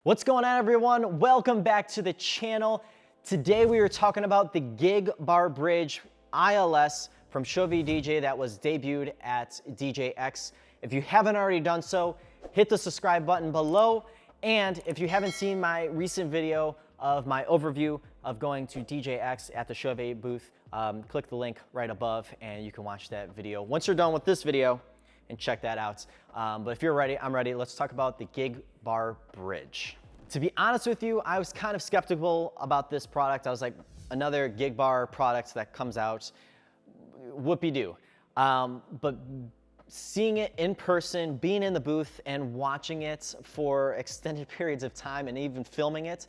What's going on, everyone? Welcome back to the channel. Today we are talking about the Gigbar Bridge ILS from Chauvet DJ that was debuted at DJX. If you haven't already done so, hit the subscribe button below. And if you haven't seen my recent video of my overview of going to DJX at the Chauvet booth, click the link right above and you can watch that video once you're done with this video and check that out. But if you're ready, I'm ready. Let's talk about the Gigbar Bridge. To be honest with you, I was kind of skeptical about this product. I was like, another Gigbar product that comes out, whoopee-doo. But seeing it in person, being in the booth and watching it for extended periods of time and even filming it,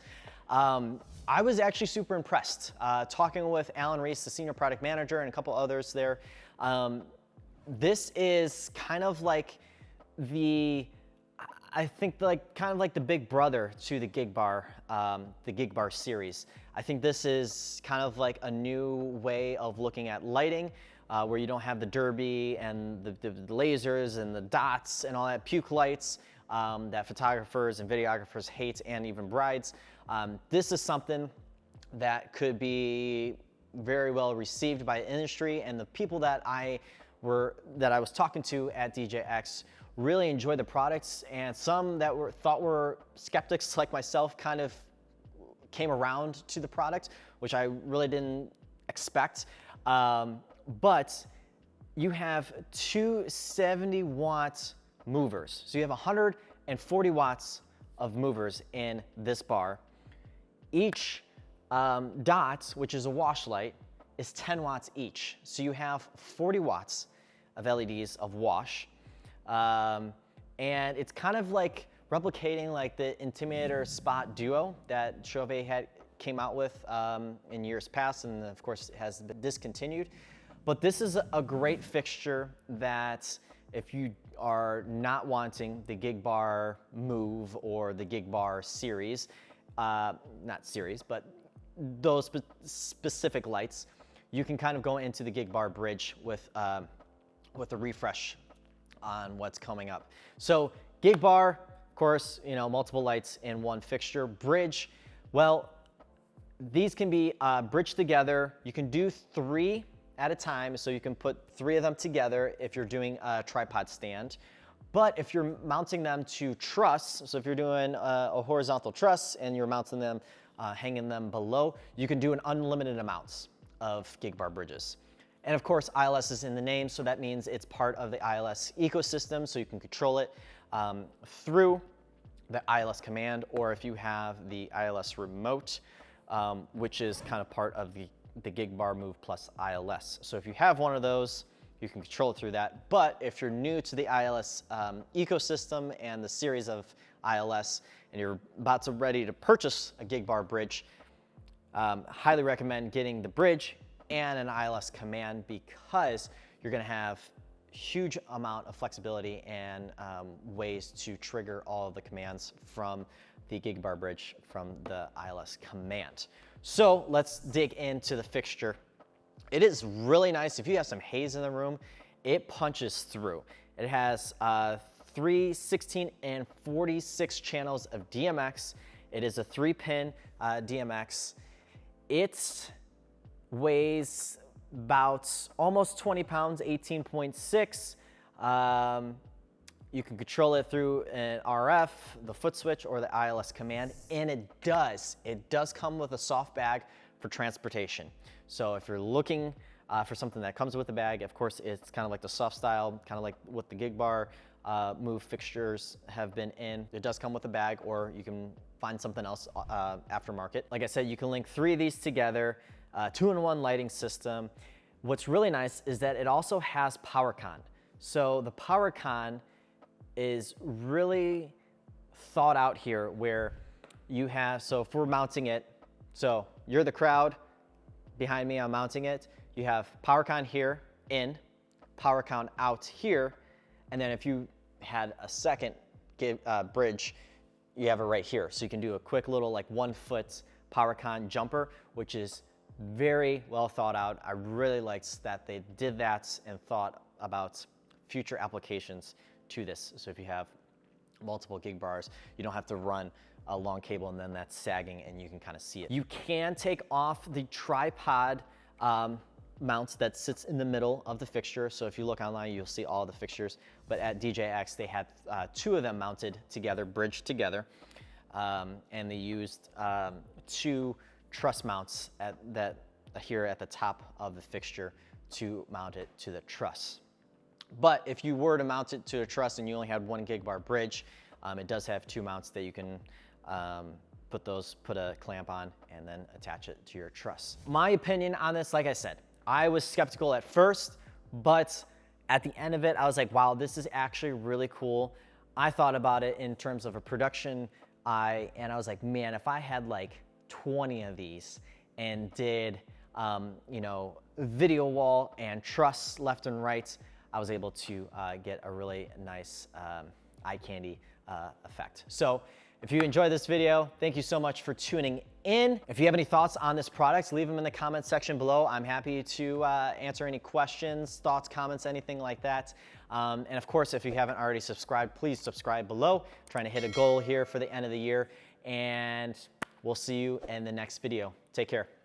I was actually super impressed. Talking with Alan Reese, the senior product manager, and a couple others there, this is kind of like I think kind of like the big brother to the Gigbar series. I think this is kind of like a new way of looking at lighting, where you don't have the derby and the lasers and the dots and all that puke lights that photographers and videographers hate, and even brides. This is something that could be very well received by the industry, and the people that I was talking to at DJX really enjoyed the products, and some that thought were skeptics like myself kind of came around to the product, which I really didn't expect. But you have two 70-watt movers. So you have 140 watts of movers in this bar. Each dot, which is a wash light, is 10 watts each. So you have 40 watts of LEDs of wash. And it's kind of like replicating like the Intimidator Spot Duo that Chauvet came out with in years past, and of course has been discontinued. But this is a great fixture that if you are not wanting the Gigbar Move or the Gigbar series, not series, but those specific lights, you can kind of go into the Gigbar Bridge with a refresh on what's coming up. So Gigbar, of course, you know, multiple lights in one fixture. Bridge, well, these can be bridged together. You can do 3 at a time, so you can put 3 of them together if you're doing a tripod stand. But if you're mounting them to truss, so if you're doing a horizontal truss and you're mounting them, hanging them below, you can do an unlimited amounts of Gigbar bridges. And of course, ILS is in the name, so that means it's part of the ILS ecosystem, so you can control it through the ILS command, or if you have the ILS remote, which is kind of part of the Gigbar Move Plus ILS. So if you have one of those, you can control it through that. But if you're new to the ILS ecosystem and the series of ILS, and you're ready to purchase a Gigbar bridge, highly recommend getting the bridge and an ILS command, because you're gonna have huge amount of flexibility and ways to trigger all of the commands from the Gigbar bridge from the ILS command. So let's dig into the fixture. It is really nice. If you have some haze in the room, it punches through. It has 3, 16, and 46 channels of DMX. It is a 3-pin DMX. It weighs about almost 20 pounds, 18.6. You can control it through an RF, the foot switch, or the ILS command, and it does come with a soft bag for transportation. So if you're looking for something that comes with the bag, of course, it's kind of like the soft style, kind of like what the Gigbar Move fixtures have been in. It does come with a bag, or you can find something else aftermarket. Like I said, you can link 3 of these together, 2-in-1 lighting system. What's really nice is that it also has PowerCon. So the PowerCon is really thought out here, where you have, so if we're mounting it, so you're the crowd, behind me, I'm mounting it. You have PowerCon here, in, PowerCon out here, and then if you had a second bridge, you have it right here. So you can do a quick little like 1-foot PowerCon jumper, which is very well thought out. I really liked that they did that and thought about future applications to this. So if you have multiple Gigbars, you don't have to run a long cable, and then that's sagging and you can kind of see it. You can take off the tripod mounts that sits in the middle of the fixture. So if you look online, you'll see all the fixtures, but at DJX, they had 2 of them mounted together, bridged together. And they used 2 truss mounts here at the top of the fixture to mount it to the truss. But if you were to mount it to a truss and you only had 1 Gigbar bridge, it does have 2 mounts that you can put a clamp on and then attach it to your truss. My opinion on this, like I said, I was skeptical at first, but at the end of it, I was like, wow, this is actually really cool. I thought about it in terms of a production and I was like, man, if I had like 20 of these and did, you know, video wall and truss left and right, I was able to get a really nice eye candy effect. So if you enjoyed this video, thank you so much for tuning in. If you have any thoughts on this product, leave them in the comment section below. I'm happy to answer any questions, thoughts, comments, anything like that. And of course, if you haven't already subscribed, please subscribe below. I'm trying to hit a goal here for the end of the year, and we'll see you in the next video. Take care.